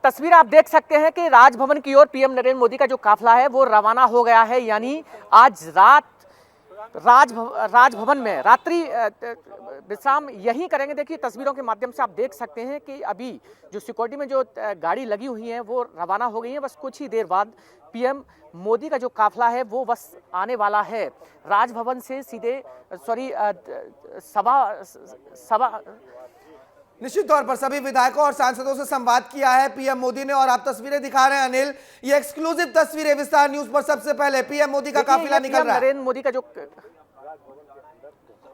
तस्वीर आप देख सकते हैं कि राजभवन की ओर पीएम नरेंद्र मोदी का जो काफिला है वो रवाना हो गया है। यानी आज रात राजभवन में रात्रि विश्राम यहीं करेंगे। देखिए तस्वीरों के माध्यम से आप देख सकते हैं कि अभी जो सिक्योरिटी में जो गाड़ी लगी हुई है वो रवाना हो गई है। बस कुछ ही देर बाद पीएम मोदी का जो काफिला है वो बस आने वाला है। राजभवन से सीधे सभा निश्चित तौर पर सभी विधायकों और सांसदों से संवाद किया है पीएम मोदी ने। और आप तस्वीरें दिखा रहे हैं अनिल, ये एक्सक्लूसिव तस्वीरें विस्तार न्यूज पर। सबसे पहले पीएम मोदी का काफिला निकल रहा है। नरेंद्र मोदी का जो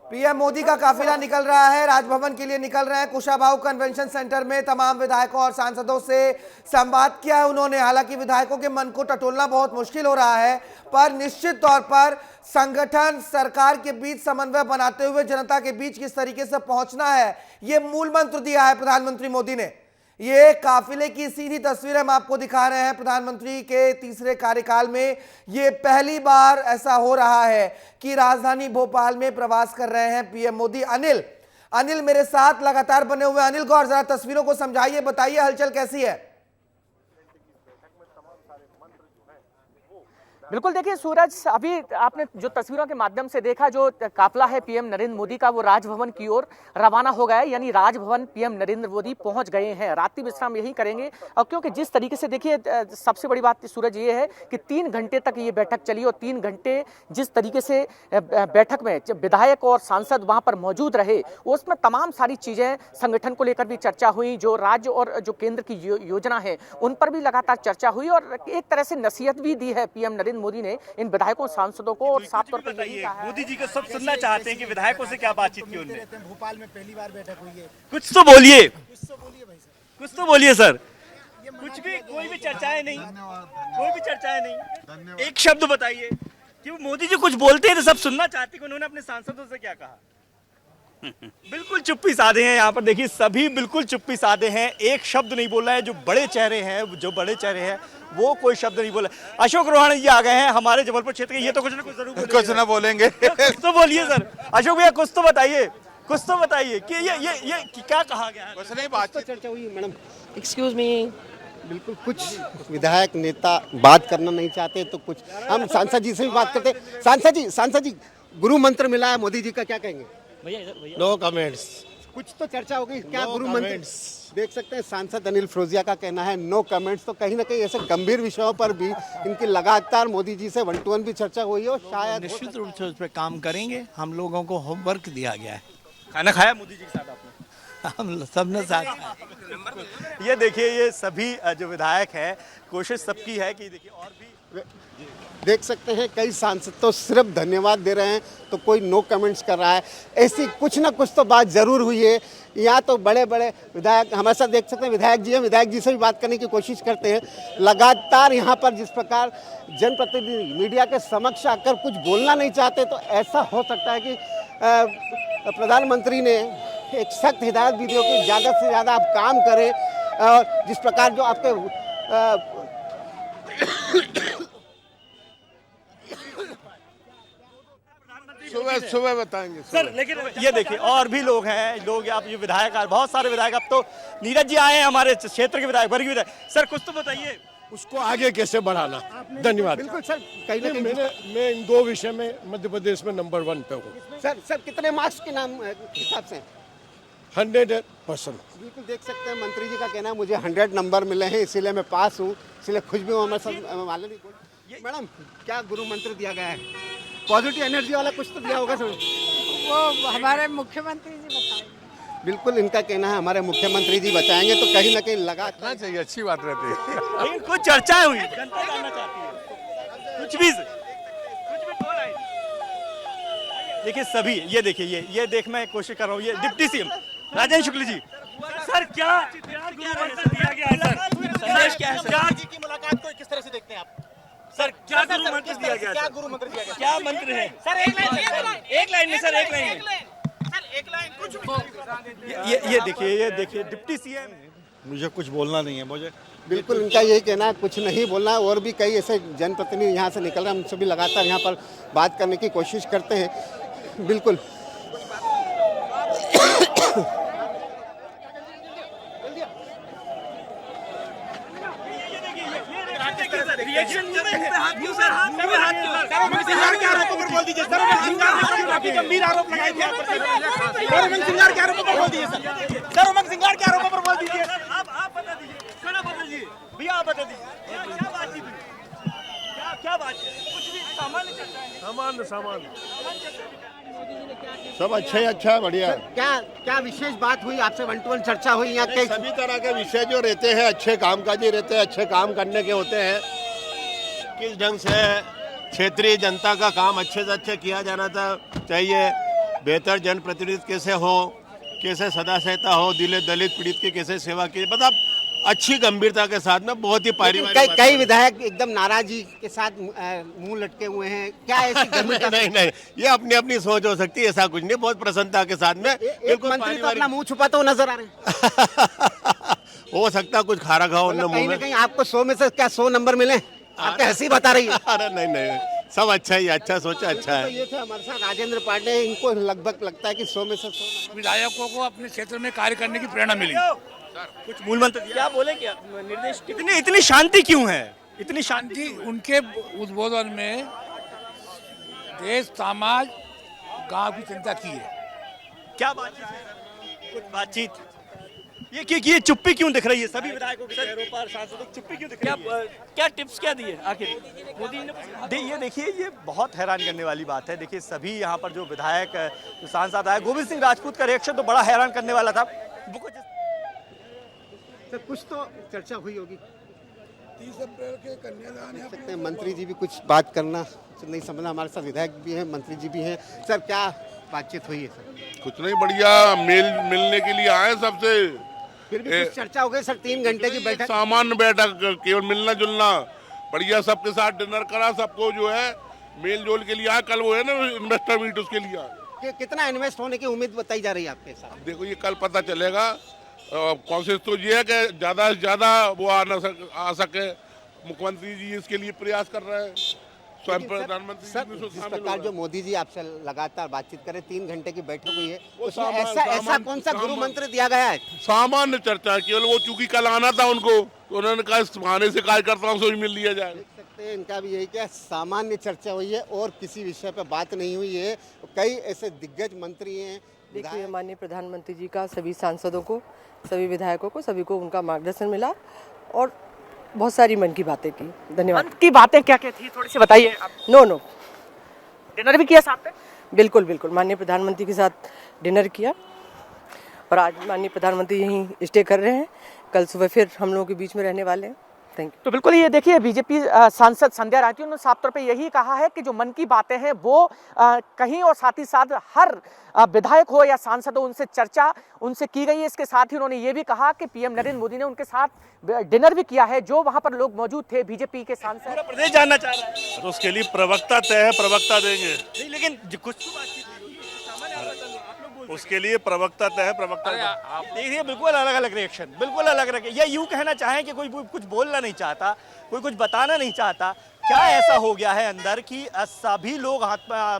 पीएम मोदी का काफिला निकल रहा है, राजभवन के लिए निकल रहे हैं। कुशाभाऊ कन्वेंशन सेंटर में तमाम विधायकों और सांसदों से संवाद किया है उन्होंने। हालांकि विधायकों के मन को टटोलना बहुत मुश्किल हो रहा है, पर निश्चित तौर पर संगठन सरकार के बीच समन्वय बनाते हुए जनता के बीच किस तरीके से पहुंचना है, ये मूल मंत्र दिया है प्रधानमंत्री मोदी ने। ये काफिले की सीधी तस्वीर हम आपको दिखा रहे हैं। प्रधानमंत्री के तीसरे कार्यकाल में ये पहली बार ऐसा हो रहा है कि राजधानी भोपाल में प्रवास कर रहे हैं पीएम मोदी। अनिल मेरे साथ लगातार बने हुए। अनिल गौर, जरा तस्वीरों को समझाइए, बताइए हलचल कैसी है। बिल्कुल, देखिए सूरज, अभी आपने जो तस्वीरों के माध्यम से देखा, जो काफिला है पीएम नरेंद्र मोदी का वो राजभवन की ओर रवाना हो गया है। यानी राजभवन पीएम नरेंद्र मोदी पहुंच गए हैं। रात्रि विश्राम यहीं करेंगे। और क्योंकि जिस तरीके से देखिए सबसे बड़ी बात सूरज ये है कि 3 घंटे तक ये बैठक चली और 3 घंटे जिस तरीके से बैठक में विधायक और सांसद वहां पर मौजूद रहे, उसमें तमाम सारी चीजें संगठन को लेकर भी चर्चा हुई। जो राज्य और जो केंद्र की योजना है उन पर भी लगातार चर्चा हुई और एक तरह से नसीहत भी दी है पीएम नरेंद्र मोदी ने इन विधायकों सांसदों को। और साफ तौर पर मोदी जी को सब सुनना चाहते हैं कि विधायकों से क्या बातचीत की उन्होंने। भोपाल में पहली बार बैठक हुई है, कुछ तो बोलिए, भाई साहब, कुछ तो बोलिए सर। कुछ भी, कोई भी चर्चाएं नहीं, कोई भी चर्चाएं नहीं। एक शब्द बताइए कि मोदी जी कुछ बोलते हैं तो सब सुनना चाहते हैं कि उन्होंने अपने सांसदों से क्या कहा। बिल्कुल चुप्पी साधे हैं यहाँ पर। देखिए सभी बिल्कुल चुप्पी साधे हैं, एक शब्द नहीं बोल रहे हैं। जो बड़े चेहरे हैं वो कोई शब्द नहीं बोले। अशोक रोहाणी जी आ गए हैं हमारे जबलपुर क्षेत्र के, ये तो कुछ ना कुछ जरूर बोलेंगे। कुछ ना बोलेंगे। कुछ तो बोलिए सर। अशोक भैया कुछ तो बताइए कि ये क्या कहा गया है। कुछ नहीं, बात तो चर्चा हुई मैडम। एक्सक्यूज मी, बिल्कुल कुछ विधायक नेता बात करना नहीं चाहते तो कुछ हम सांसद जी से भी बात करते। सांसद जी गुरु मंत्र मिला है मोदी जी का, क्या कहेंगे? No comments. कुछ तो चर्चा हो गई, क्या गुरु मंत्र? देख सकते हैं सांसद अनिल फिरोजिया का कहना है नो कमेंट्स। तो कहीं ना कहीं ऐसे गंभीर विषयों पर भी इनकी लगातार मोदी जी से 1-to-1 भी चर्चा हुई है और शायद निश्चित रूप से उस पर काम करेंगे। हम लोगों को होमवर्क दिया गया है। खाना खाया मोदी जी के साथ आपने? हम सबने साथ। ये देखिए ये सभी जो विधायक हैं, कोशिश सबकी है कि देखिए और भी देख सकते हैं कई सांसद तो सिर्फ धन्यवाद दे रहे हैं तो कोई नो कमेंट्स कर रहा है। ऐसी कुछ ना कुछ तो बात जरूर हुई है। यहाँ तो बड़े बड़े विधायक हमारे साथ देख सकते हैं, विधायक जी हैं, विधायक जी से भी बात करने की कोशिश करते हैं। लगातार यहाँ पर जिस प्रकार जनप्रतिनिधि मीडिया के समक्ष आकर कुछ बोलना नहीं चाहते, तो ऐसा हो सकता है कि प्रधानमंत्री ने एक सख्त हिदायत भी दी हो कि ज़्यादा से ज़्यादा आप काम करें। और जिस प्रकार जो आपके सुबह बताएंगे सर। लेकिन ये देखिए और भी लोग हैं, आप ये विधायक, बहुत सारे विधायक। अब तो नीरज जी आए हैं हमारे क्षेत्र के विधायक, वर्गीय विधायक। सर कुछ तो बताइए, उसको आगे कैसे बढ़ाना। धन्यवाद। बिल्कुल सर, कहीं ना कहीं मैं इन 2 विषय में मध्य प्रदेश में नंबर 1 पे हूँ। सर कितने मार्क्स के नाम हिसाब से? 100%। बिल्कुल देख सकते हैं मंत्री जी का कहना है मुझे 100 नंबर मिले हैं, इसीलिए मैं पास हूँ, इसलिए खुश भी हूँ। मैडम क्या गुरु मंत्र दिया गया है? पॉजिटिव एनर्जी वाला कुछ तो दिया होगा सर। वो हमारे मुख्यमंत्री जी बताएंगे। बिल्कुल इनका कहना है हमारे मुख्यमंत्री जी बताएंगे। तो कहीं ना कहीं लगा चाहिए, अच्छी बात रहती है। लेकिन कुछ चर्चाएं हुई, जनता जानना चाहती है कुछ भी बोल रहे हैं। देखिए सभी, ये देखिए ये देखने की कोशिश कर रहा हूँ। ये deputy CM Rajendra Shukla ji. Sir क्या दिया गया है सर? क्या है सर जी की मुलाकात को किस तरह से देखते हैं आप? सर क्या गुरु मंत्र दिया गया? क्या गुरु मंत्र दिया गया? क्या मंत्र है सर? एक लाइन में सर, एक लाइन कुछ। ये देखिए डिप्टी सीएम। मुझे कुछ बोलना नहीं है। मुझे बिल्कुल इनका यही कहना है कुछ नहीं बोलना है। और भी कई ऐसे जनप्रतिनिधि यहाँ से निकल रहे हैं, उनसे भी लगातार यहाँ पर बात करने की कोशिश करते हैं। बिल्कुल रिएक्शन सिंगार के आरोपों पर बोल दीजिए सर। काफी गंभीर आरोप लगाए थे आप पर। सर उमंग सिंगार के आरोपों पर बोल दीजिए सर उमंग सिंगार के आरोपों पर बोल दीजिए। आप बता दीजिए, खाना बता दीजिए भैया, आप बता दीजिए क्या बात थी, क्या बात है? कुछ भी सामान्य चर्चा है। सामान्य सब अच्छा बढ़िया। क्या क्या विशेष बात हुई आपसे? 1-to-1 चर्चा हुई या कई सभी तरह के विषय जो रहते हैं अच्छे कामकाजी रहते हैं, अच्छे काम करने के होते हैं। किस ढंग से क्षेत्रीय जनता का काम अच्छे से अच्छा किया जाना चाहिए, बेहतर जनप्रतिनिधित्व कैसे हो, कैसे सदा सहता हो, दलित पीड़ित की कैसे सेवा की, मतलब अच्छी गंभीरता के साथ में बहुत ही पारिवारिक। कई विधायक एकदम नाराजी के साथ मुंह लटके हुए हैं, क्या ऐसी गंभीरता? नहीं, ये अपनी अपनी सोच हो सकती है, ऐसा कुछ नहीं, बहुत प्रसन्नता के साथ में। एक मंत्री तो अपना मुंह छुपाते हुए नजर आ रहे हैं। हो सकता कुछ खारा खाओ उन्होंने कहीं मुंह ना में। कहीं आपको 100 में से क्या 100 नंबर मिले? आपकी हंसी बता रही है। अरे नहीं, सब अच्छा ही, अच्छा सोचा, अच्छा तो है। ये थे हमारे साथ राजेंद्र पांडे, इनको लगभग लगता है कि 100 में से 100 विधायकों को अपने क्षेत्र में कार्य करने की प्रेरणा मिली। कुछ मूल मंत्र क्या बोले, क्या निर्देश? इतनी शांति क्यों है? इतनी शांति शांति उनके उद्बोधन में देश, समाज, गांव की चिंता की है। क्या बातचीत है? कुछ बातचीत ये चुप्पी क्यों दिख रही है? सभी विधायकों के चेहरों पर, सांसदों की चुप्पी क्यों दिख रही है? क्या टिप्स क्या दिए आखिर मोदी ने? ये देखिए, ये बहुत हैरान करने वाली बात है। देखिए सभी यहाँ पर जो विधायक, जो सांसद आए, गोविंद सिंह राजपूत का रिएक्शन तो बड़ा हैरान करने वाला था। तो कुछ तो चर्चा हुई होगी। 30 अप्रैल के कन्यादान देख सकते हैं मंत्री जी भी कुछ बात करना नहीं समझना। हमारे साथ विधायक भी हैं, मंत्री जी भी हैं। सर क्या बातचीत हुई है सर? कुछ नहीं, बढ़िया मिलने के लिए आए सबसे। फिर भी कुछ चर्चा हो गई सर? 3 घंटे की बैठक, सामान्य बैठक, केवल मिलना जुलना, बढ़िया सबके साथ डिनर करा, सबको जो है मेल जोल के लिए आए। कल वो है ना इन्वेस्टर मीट, उसके लिए आए। कितना इन्वेस्ट होने की उम्मीद बताई जा रही है आपके साथ? देखो ये कल पता चलेगा। कोशिश तो ये है कि ज्यादा से ज्यादा वो आ सके। मुख्यमंत्री जी इसके लिए प्रयास कर रहे हैं, स्वयं प्रधानमंत्री सर, जी भी उसमें जिस शामिल प्रकार हो जो रहे हैं। मोदी जी आपसे लगातार बातचीत करें, 3 घंटे की बैठक हुई है, वो उसमें सामान- ऐसा कौन सा गुरु सामान- मंत्र दिया गया है? सामान्य चर्चा है, केवल वो चूंकि कल आना था उनको, तो उन्होंने कहा इस बहाने से कार्यकर्ताओं से भी मिल लिया जाए। देख सकते हैं इनका भी यही क्या सामान्य चर्चा हुई है और किसी विषय पर बात नहीं हुई है। कई ऐसे दिग्गज मंत्री हैं। देखिए, माननीय प्रधानमंत्री जी का सभी सांसदों को, सभी विधायकों को, सभी को उनका मार्गदर्शन मिला और बहुत सारी मन की बातें की। धन्यवाद। मन की बातें क्या क्या थी, थोड़ी सी बताइए आप। नो डिनर भी किया साथ में? बिल्कुल बिल्कुल, माननीय प्रधानमंत्री के साथ डिनर किया और आज माननीय प्रधानमंत्री यहीं स्टे कर रहे हैं। कल सुबह फिर हम लोगों के बीच में रहने वाले हैं। Thank you. तो बिल्कुल ये देखिए, बीजेपी सांसद संध्या राठी, उन्होंने साफ तौर पे यही कहा है कि जो मन की बातें हैं वो कहीं और साथ ही साथ हर विधायक हो या सांसद हो, उनसे चर्चा उनसे की गई है। इसके साथ ही उन्होंने ये भी कहा कि पीएम नरेंद्र मोदी ने उनके साथ डिनर भी किया है, जो वहां पर लोग मौजूद थे, बीजेपी के सांसद। पूरा प्रदेश जानना चाह रहा है। तो उसके लिए प्रवक्ता तय है, प्रवक्ता देंगे। नहीं, लेकिन कुछ तो बातचीत हुई है। सामान्य आप लोग बोल रहे उसके लिए प्रवक्ता तय है, प्रवक्ता हैं। देखिए बिल्कुल अलग अलग रिएक्शन, बिल्कुल अलग अलग। या यूं कहना चाहें कि कोई कुछ बोलना नहीं चाहता, कोई कुछ बताना नहीं चाहता। क्या ऐसा हो गया है अंदर कि सभी लोग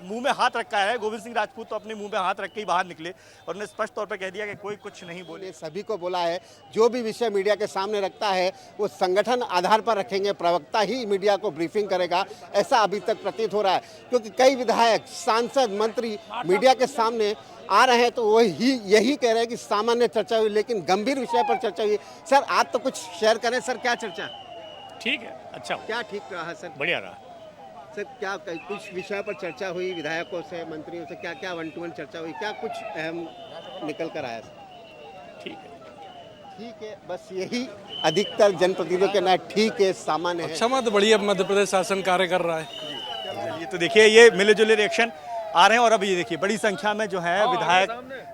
मुंह में हाथ रखा है? गोविंद सिंह राजपूत तो अपने मुंह में हाथ रख के ही बाहर निकले और उन्होंने स्पष्ट तौर पर कह दिया कि कोई कुछ नहीं बोले। ने सभी को बोला है जो भी विषय मीडिया के सामने रखता है वो संगठन आधार पर रखेंगे, प्रवक्ता ही मीडिया को ब्रीफिंग करेगा। ऐसा अभी तक प्रतीत हो रहा है, क्योंकि कई विधायक, सांसद, मंत्री मीडिया के सामने आ रहे हैं तो वो यही कह रहे हैं कि सामान्य चर्चा हुई, लेकिन गंभीर विषय पर चर्चा हुई। सर आप तो कुछ शेयर करें। सर क्या चर्चा? ठीक है, अच्छा क्या ठीक रहा सर? बढ़िया रहा। सर क्या कुछ विषय पर चर्चा हुई विधायकों से, मंत्रियों से? क्या क्या 1-to-1 चर्चा हुई? क्या कुछ अहम निकल कर आया सर? ठीक है, बस यही अधिकतर जनप्रतिनिधियों के ना ठीक है, सामान्य है। अच्छा, तो बढ़िया मध्य प्रदेश शासन कार्य कर रहा है। ये तो देखिए, ये मिले जुले रिएक्शन आ रहे हैं। और अभी ये देखिए बड़ी संख्या में जो है विधायक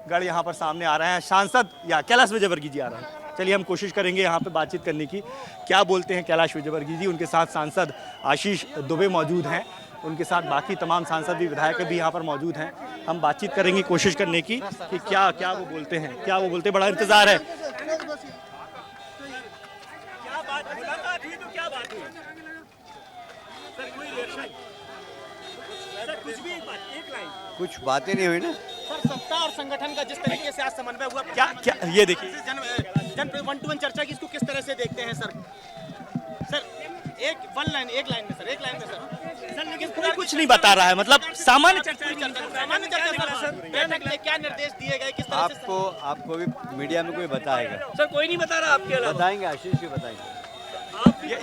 गण यहाँ पर सामने आ रहे हैं। सांसद या कैलाश विजयवर्गीय जी आ रहे हैं। चलिए हम कोशिश करेंगे यहाँ पे बातचीत करने की। क्या बोलते हैं कैलाश विजयवर्गीय जी? उनके साथ सांसद आशीष दुबे मौजूद हैं, उनके साथ बाकी तमाम सांसद भी, विधायक भी यहाँ पर मौजूद हैं। हम बातचीत करेंगे, कोशिश करने की कि क्या क्या वो बोलते हैं, क्या वो बोलते हैं। बड़ा इंतजार है। क्या बात मुलाकात हुई तो क्या बात हुई? सर कोई रिएक्शन? सर कुछ भी, एक लाइन। कुछ बातें नहीं हुई ना। सर सत्ता और संगठन का जिस तरीके से आज समन्वय हुआ, क्या क्या ये देखिए जन 1-to-1 चर्चा की, इसको किस तरह से देखते हैं सर? सर एक एक लाइन में सर सर लेकिन कोई कुछ नहीं बता रहा है, मतलब सामान्य चर्चा क्या निर्देश दिए गए, किस तरह से आपको भी मीडिया में कोई बताएगा? सर कोई नहीं बता रहा आपके अलावा? बताएंगे, आशीष भी बताएंगे।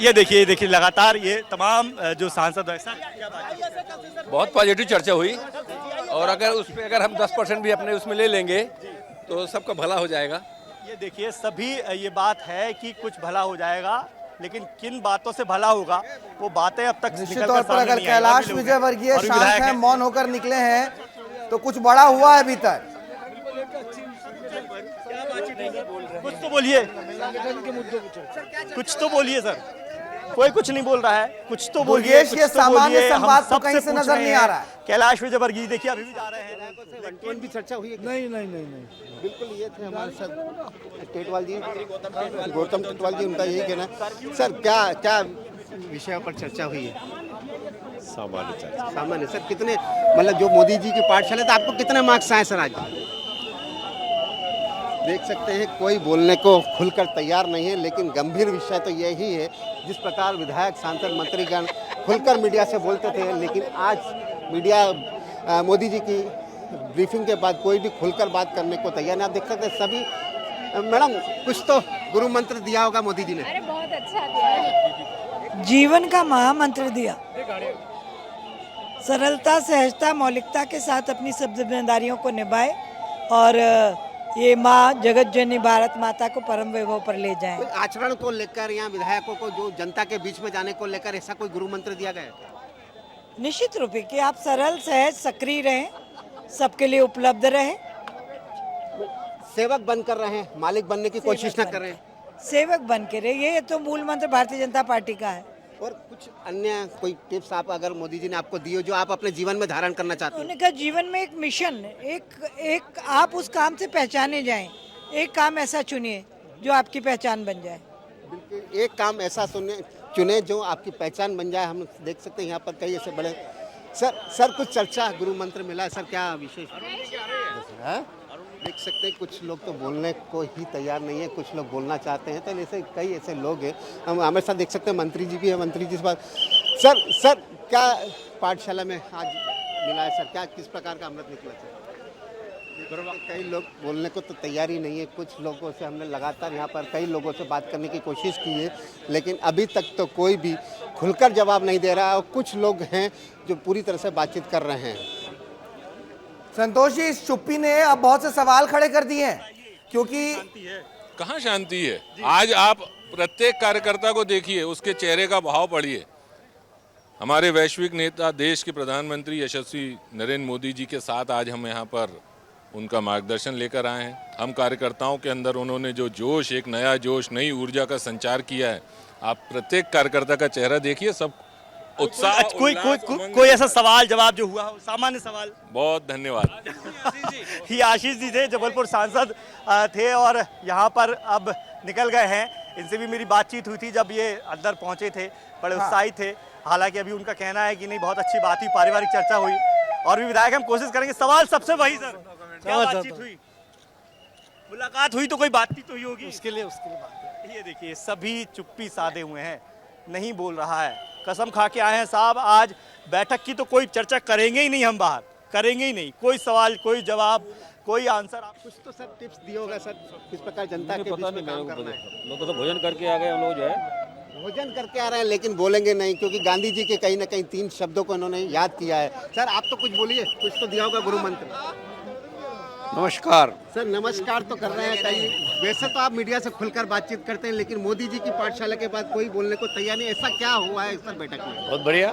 ये देखिए लगातार ये तमाम जो सांसद है सर, बहुत पॉजिटिव चर्चा हुई और अगर हम 10% भी अपने उसमें ले लेंगे तो सबका भला हो जाएगा। ये देखिए सभी ये बात है कि कुछ भला हो जाएगा, लेकिन किन बातों से भला होगा वो बातें अब तक निश्चित तौर पर अगर कैलाश विजयवर्गीय शांत हैं, मौन होकर निकले हैं तो कुछ बड़ा हुआ है अभी तक। कुछ तो बोलिए, कुछ तो बोलिए सर, कोई कुछ नहीं बोल रहा है, कुछ तो बोलिए। ये सामान्य संवाद तो कहीं से नजर नहीं आ रहा है। कैलाश विजयवर्गीय देखिए अभी भी जा रहे हैं। भी चर्चा हुई है? नहीं। बिल्कुल, ये थे हमारे साथ टेटवाल जी, गौतम टेटवाल जी, उनका यही कहना। सर क्या विषय पर चर्चा हुई है? सामान्य सर, कितने मतलब जो मोदी जी की पाठशाला, तो आपको कितने मार्क्स आए सर आज? देख सकते हैं कोई बोलने को खुलकर तैयार नहीं है, लेकिन गंभीर विषय तो यही है। जिस प्रकार विधायक, सांसद, मंत्रीगण खुलकर मीडिया से बोलते थे, लेकिन आज मीडिया मोदी जी की ब्रीफिंग के बाद कोई भी खुलकर बात करने को तैयार नहीं। आप देख सकते हैं सभी। मैडम, कुछ तो गुरु मंत्र दिया होगा मोदी जी ने? अरे बहुत अच्छा दिया, जीवन का महामंत्र दिया। सरलता, सहजता, मौलिकता के साथ अपनी सब जिम्मेदारियों को निभाए और ये माँ जगत जननी भारत माता को परम वैभव पर ले जाएं। कोई आचरण को लेकर या विधायकों को जो जनता के बीच में जाने को लेकर ऐसा कोई गुरु मंत्र दिया गया? निश्चित रूप से कि आप सरल, सहज, सक्रिय रहें, सबके लिए उपलब्ध रहें, सेवक बनकर रहे हैं, मालिक बनने की कोशिश न कर रहे हैं। सेवक बन के रहे, ये तो मूल मंत्र भारतीय जनता पार्टी का है। और कुछ अन्य कोई टिप्स आप अगर मोदी जी ने आपको दी हो जो आप अपने जीवन में धारण करना चाहते हैं? उन्होंने कहा जीवन में एक मिशन, एक आप उस काम से पहचाने जाएं, एक काम ऐसा चुनिए जो आपकी पहचान बन जाए। बिल्कुल, एक काम ऐसा चुने जो आपकी पहचान बन जाए। हम देख सकते हैं यहाँ पर कई ऐसे बड़े सर कुछ चर्चा गुरु मंत्र मिला सर, क्या विशेष? देख सकते हैं कुछ लोग तो बोलने को ही तैयार नहीं है, कुछ लोग बोलना चाहते हैं। तो ऐसे कई ऐसे लोग हैं। हम हमारे साथ देख सकते हैं मंत्री जी भी है। मंत्री जी से बात, सर क्या पाठशाला में आज मिला है सर? क्या किस प्रकार का अमृत निकला सर? कई लोग बोलने को तो तैयार ही नहीं है। कुछ लोगों से हमने लगातार यहाँ पर कई लोगों से बात करने की कोशिश की है, लेकिन अभी तक तो कोई भी खुलकर जवाब नहीं दे रहा है। और कुछ लोग हैं जो पूरी तरह से बातचीत कर रहे हैं। संतोष जी, इस चुप्पी ने अब बहुत से सवाल खड़े कर दिए हैं, क्योंकि कहाँ शांति है? आज आप प्रत्येक कार्यकर्ता को देखिए, उसके चेहरे का भाव पढ़िए। हमारे वैश्विक नेता, देश के प्रधानमंत्री यशस्वी नरेंद्र मोदी जी के साथ आज हम यहाँ पर उनका मार्गदर्शन लेकर आए हैं। हम कार्यकर्ताओं के अंदर उन्होंने जो जोश, एक नया जोश, नई ऊर्जा का संचार किया है। आप प्रत्येक कार्यकर्ता का चेहरा देखिए, सब उत्साह। कोई ऐसा सवाल जवाब जो हुआ हो, सामान्य सवाल? बहुत धन्यवाद। ये आशीष जी थे, जबलपुर सांसद थे और यहाँ पर अब निकल गए हैं। इनसे भी मेरी बातचीत हुई थी जब ये अंदर पहुंचे थे, बड़े उत्साहित थे। हालांकि अभी उनका कहना है कि नहीं, बहुत अच्छी बात हुई, पारिवारिक चर्चा हुई और भी विधायक हम कोशिश करेंगे। सवाल सबसे वही सर, क्या बातचीत हुई? मुलाकात हुई तो कोई बातचीत हुई होगी, उसके लिए बात। ये देखिए सभी चुप्पी साधे हुए हैं, नहीं बोल रहा है, कसम खा के आए हैं साहब आज बैठक की तो कोई चर्चा करेंगे ही नहीं, हम बाहर करेंगे ही नहीं, कोई सवाल, कोई जवाब, कोई आंसर। आप कुछ तो सर टिप्स दिए होगा सर, किस प्रकार जनता के बीच में काम करना है? लोग तो भोजन करके आ गए, हम लोग जो है भोजन करके आ रहे हैं, लेकिन बोलेंगे नहीं, क्योंकि गांधी जी के कहीं ना कहीं 3 शब्दों को इन्होंने याद किया है। सर आप तो कुछ बोलिए, कुछ तो दिया होगा गुरु मंत्र। नमस्कार सर नमस्कार तो कर रहे हैं कई। वैसे तो आप मीडिया से खुलकर बातचीत करते हैं, लेकिन मोदी जी की पाठशाला के बाद कोई बोलने को तैयार नहीं। ऐसा क्या हुआ है सर बैठक में? बहुत बढ़िया,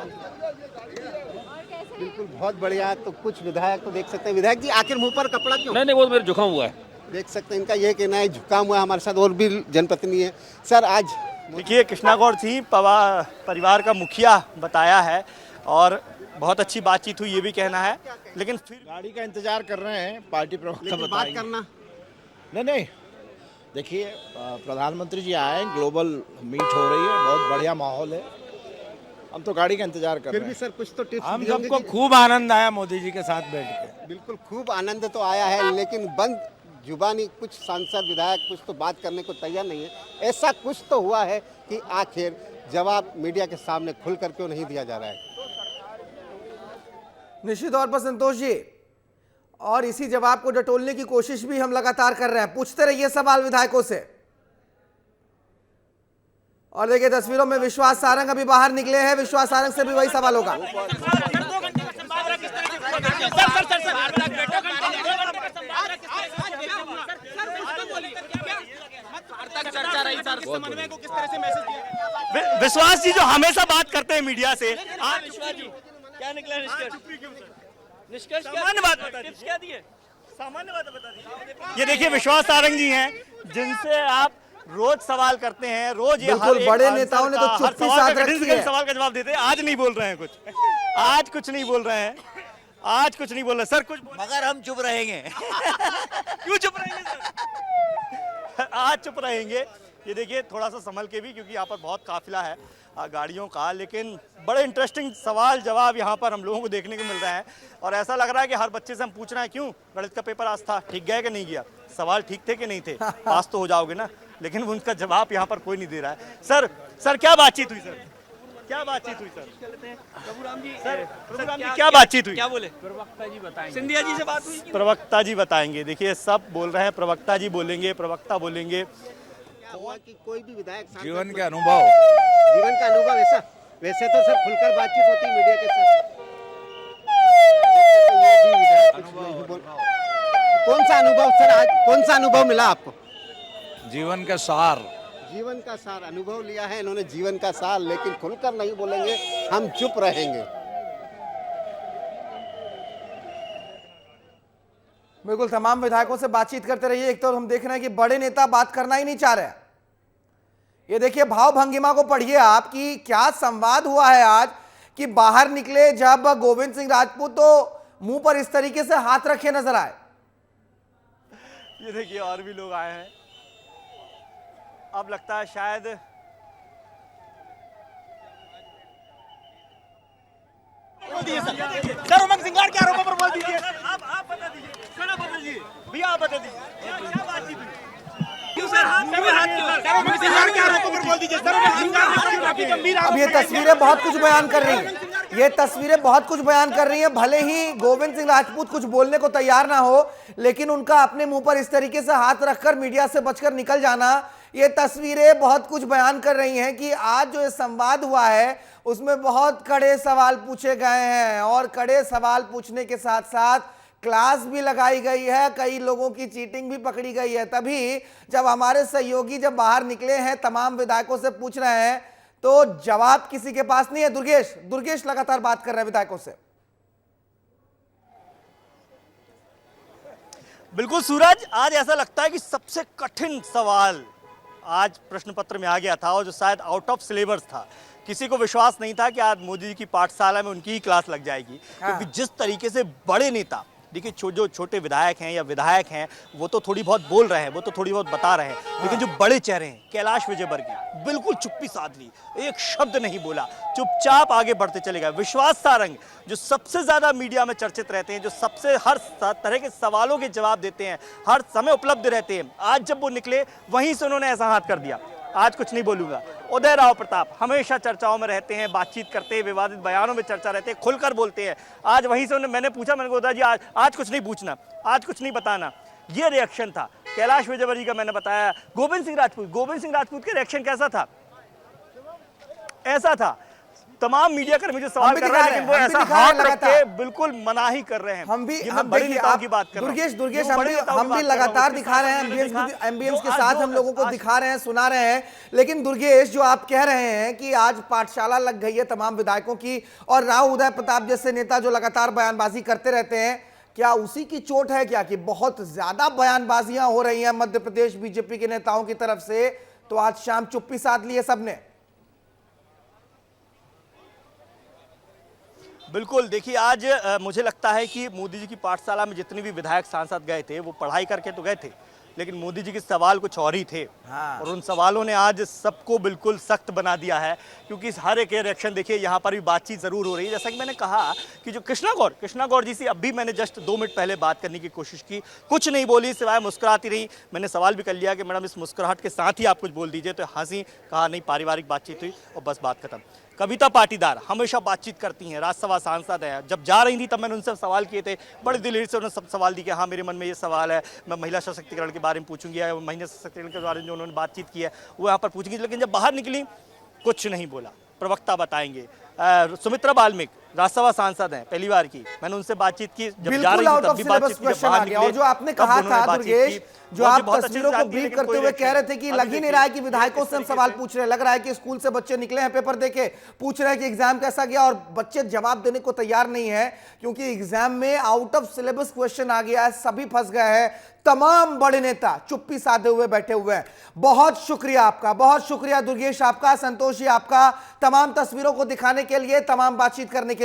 बिल्कुल बहुत बढ़िया। तो कुछ विधायक तो देख सकते हैं। विधायक जी आखिर मुंह पर कपड़ा क्यों? नहीं वो मेरे जुकाम हुआ है। देख सकते हैं इनका ये कहना है, जुकाम हुआ है। हमारे साथ और भी जनप्रतिनिधि है। सर आज देखिए कृष्णा गौर सिंह परिवार का मुखिया बताया है और बहुत अच्छी बातचीत हुई, ये भी कहना है, लेकिन फिर गाड़ी का इंतजार कर रहे हैं, पार्टी प्रवक्ता बात करना नहीं। देखिए प्रधानमंत्री जी आए, ग्लोबल मीट हो रही है, बहुत बढ़िया माहौल है, हम तो गाड़ी का इंतजार कर रहे हैं। फिर भी सर कुछ तो टिप्स हम सबको खूब आनंद आया मोदी जी के साथ बैठ के। बिल्कुल खूब आनंद तो आया है, लेकिन बंद जुबानी कुछ सांसद विधायक कुछ तो बात करने को तैयार नहीं है। ऐसा कुछ तो हुआ है कि आखिर जवाब मीडिया के सामने खुल कर क्यों नहीं दिया जा रहा है। निश्चित तौर पर संतोष जी, और इसी जवाब को टटोलने की कोशिश भी हम लगातार कर रहे हैं। पूछते रहिए सवाल विधायकों से। और देखिए तस्वीरों में विश्वास सारंग अभी बाहर निकले हैं, विश्वास सारंग से भी वही सवाल होगा। विश्वास जी जो हमेशा बात करते हैं मीडिया से, आज क्या निकला निष्कर्ष? सामान्य बात बता दीजिए, क्या दिए सामान्य बात बता दीजिए। ये देखिए विश्वास सारंग जी हैं जिनसे आप रोज सवाल करते हैं, रोज ये बिल्कुल बड़े नेताओं ने तो चुप्पी साध रखी है। सवाल का जवाब देते हैं, आज नहीं बोल रहे हैं कुछ, आज कुछ नहीं बोल रहे हैं, आज कुछ नहीं बोल रहे सर, कुछ मगर हम चुप रहेंगे। क्यों चुप रहेंगे सर? आज चुप रहेंगे। ये देखिए थोड़ा सा संभल के भी, क्योंकि यहाँ पर बहुत काफिला है गाड़ियों का, लेकिन बड़े इंटरेस्टिंग सवाल जवाब यहाँ पर हम लोगों को देखने को मिल रहा है। और ऐसा लग रहा है कि हर बच्चे से हम पूछ रहे हैं क्यों गणित का पेपर आज था, ठीक गया कि नहीं गया, सवाल ठीक थे कि नहीं थे, पास तो हो जाओगे ना, लेकिन उनका जवाब यहाँ पर कोई नहीं दे रहा है। सर क्या बातचीत हुई सर, क्या बातचीत हुई सर? प्रभुराम जी, क्या बातचीत हुई, क्या बोले? प्रवक्ता जी बताएंगे। सिंधिया जी से बात हुई? प्रवक्ता जी बताएंगे। देखिए सब बोल रहे हैं, प्रवक्ता जी बोलेंगे, प्रवक्ता बोलेंगे। हुआ कि कोई भी विधायक जीवन का अनुभव ऐसा, वैसे तो सर खुलकर बातचीत होती है मीडिया के साथ। कौन सा अनुभव सर, आज कौन सा अनुभव मिला आपको? जीवन का सार, जीवन का सार अनुभव लिया है इन्होंने, जीवन का सार, लेकिन खुलकर नहीं बोलेंगे, हम चुप रहेंगे। बिल्कुल तमाम विधायकों से बातचीत करते रहिए। एक तो हम देख रहे हैं कि बड़े नेता बात करना ही नहीं चाह रहे हैं। ये देखिए भाव भंगिमा को पढ़िए आप, कि क्या संवाद हुआ है आज, कि बाहर निकले जब गोविंद सिंह राजपूत तो मुंह पर इस तरीके से हाथ रखे नजर आए। ये देखिए और भी लोग आए हैं, अब लगता है शायद सर उमंग सिंगार के आरोपों पर बोल दीजिए। आप बता दीजिए, सर बता दीजिए भैया, आप बता दीजिए क्या बातचीत हुई? क्यों सर उमंग सिंगार के आरोपों पर बोल दीजिए सर। अब ये तस्वीरें बहुत कुछ बयान कर रही हैं, ये तस्वीरें बहुत कुछ बयान कर रही हैं। भले ही गोविंद सिंह राजपूत कुछ बोलने को तैयार ना हो, लेकिन उनका अपने मुंह पर इस तरीके से हाथ रखकर मीडिया से बचकर निकल जाना, ये तस्वीरें बहुत कुछ बयान कर रही हैं कि आज जो ये संवाद हुआ है उसमें बहुत कड़े सवाल पूछे गए हैं, और कड़े सवाल पूछने के साथ साथ क्लास भी लगाई गई है, कई लोगों की चीटिंग भी पकड़ी गई है। तभी जब हमारे सहयोगी जब बाहर निकले हैं, तमाम विधायकों से पूछ रहे हैं, तो जवाब किसी के पास नहीं है। दुर्गेश लगातार बात कर रहे हैं विधायकों से। बिल्कुल सूरज, आज ऐसा लगता है कि सबसे कठिन सवाल आज प्रश्न पत्र में आ गया था, और जो शायद आउट ऑफ सिलेबस था। किसी को विश्वास नहीं था कि आज मोदी जी की पाठशाला में उनकी ही क्लास लग जाएगी, क्योंकि जिस तरीके से बड़े नेता, देखिए जो छोटे विधायक हैं या विधायक हैं, वो तो थोड़ी बहुत बोल रहे हैं, वो तो थोड़ी बहुत बता रहे हैं, लेकिन जो बड़े चेहरे हैं, कैलाश विजयवर्गीय बिल्कुल चुप्पी साध ली, एक शब्द नहीं बोला, चुपचाप आगे बढ़ते चले गए। विश्वास सारंग जो सबसे ज्यादा मीडिया में चर्चित रहते हैं, जो सबसे हर तरह के सवालों के जवाब देते हैं, हर समय उपलब्ध रहते हैं, आज जब वो निकले वहीं से उन्होंने ऐसा हाथ कर दिया, आज कुछ नहीं बोलूंगा। उदय राव प्रताप हमेशा चर्चाओं में रहते हैं, बातचीत करते हैं, विवादित बयानों में चर्चा रहते हैं, खुलकर बोलते हैं। आज वहीं से मैंने पूछा, मैंने कहा उदय जी आज कुछ नहीं पूछना, आज कुछ नहीं बताना, ये रिएक्शन था। कैलाश विजयवर्गीय का मैंने बताया। गोविंद सिंह राजपूत के रिएक्शन कैसा था? ऐसा था, तमाम मीडिया कर्मी जो सवाल कर रहे हैं, लेकिन वो ऐसा हाथ रख के बिल्कुल मनाही कर रहे हैं। हम भी बड़े नेताओं की बात कर रहे हैं दुर्गेश, हम भी लगातार दिखा रहे हैं, एमबीएम्स के साथ हम लोगों को दिखा रहे हैं, सुना रहे हैं। लेकिन दुर्गेश, जो आप कह रहे हैं कि आज पाठशाला लग गई है तमाम विधायकों की, और राव उदय प्रताप जैसे नेता जो लगातार बयानबाजी करते रहते हैं, क्या उसी की चोट है क्या कि बहुत ज्यादा बयानबाजियां हो रही हैं मध्य प्रदेश बीजेपी के नेताओं की तरफ से, तो आज शाम चुप्पी साध ली है सबने? बिल्कुल, देखिए आज मुझे लगता है कि मोदी जी की पाठशाला में जितने भी विधायक सांसद गए थे, वो पढ़ाई करके तो गए थे, लेकिन मोदी जी के सवाल कुछ और ही थे। और उन सवालों ने आज सबको बिल्कुल सख्त बना दिया है, क्योंकि हर एक रिएक्शन देखिए, यहाँ पर भी बातचीत जरूर हो रही है। जैसा कि मैंने कहा कि जो कृष्णा गौर जी से अभी मैंने जस्ट 2 मिनट पहले बात करने की कोशिश की, कुछ नहीं बोली सिवाय मुस्कुराती रही। मैंने सवाल भी कर लिया कि मैडम इस मुस्कुराहट के साथ ही आप कुछ बोल दीजिए, तो हंसी, कहा नहीं पारिवारिक बातचीत हुई और बस बात खत्म। कविता पाटीदार हमेशा बातचीत करती हैं, राज्यसभा सांसद हैं, जब जा रही थी तब मैंने उनसे सवाल किए थे, बड़े दिलेर से उन्होंने सब सवाल दिए कि हाँ मेरे मन में ये सवाल है, मैं महिला सशक्तिकरण के बारे में पूछूंगी, या महिला सशक्तिकरण के बारे में जो उन्होंने बातचीत की है वो यहाँ पर पूछेंगी। लेकिन जब बाहर निकली कुछ नहीं बोला। प्रवक्ता बताएंगे। सुमित्रा बाल्मीक राज्यसभा सांसद हैं, पहली बार की, मैंने उनसे बातचीत की, जब जा रही थी तब भी बातचीत की, जब बाहर निकले और जो आपने कहा था दुर्गेश, जो आप तस्वीरों को ब्रीफ करते हुए कह रहे थे कि लग ही नहीं रहा है कि विधायकों से हम सवाल पूछ रहे हैं, लग रहा है कि स्कूल से बच्चे निकले हैं पेपर देके, पूछ रहे हैं कि एग्जाम कैसा गया, और बच्चे जवाब देने को तैयार नहीं है क्योंकि एग्जाम में आउट ऑफ सिलेबस क्वेश्चन आ गया है, सभी फंस गए हैं। तमाम बड़े नेता चुप्पी साधे हुए बैठे हुए हैं। बहुत शुक्रिया आपका, बहुत शुक्रिया दुर्गेश आपका, संतोष जी आपका, तमाम तस्वीरों को दिखाने के लिए, तमाम बातचीत करने के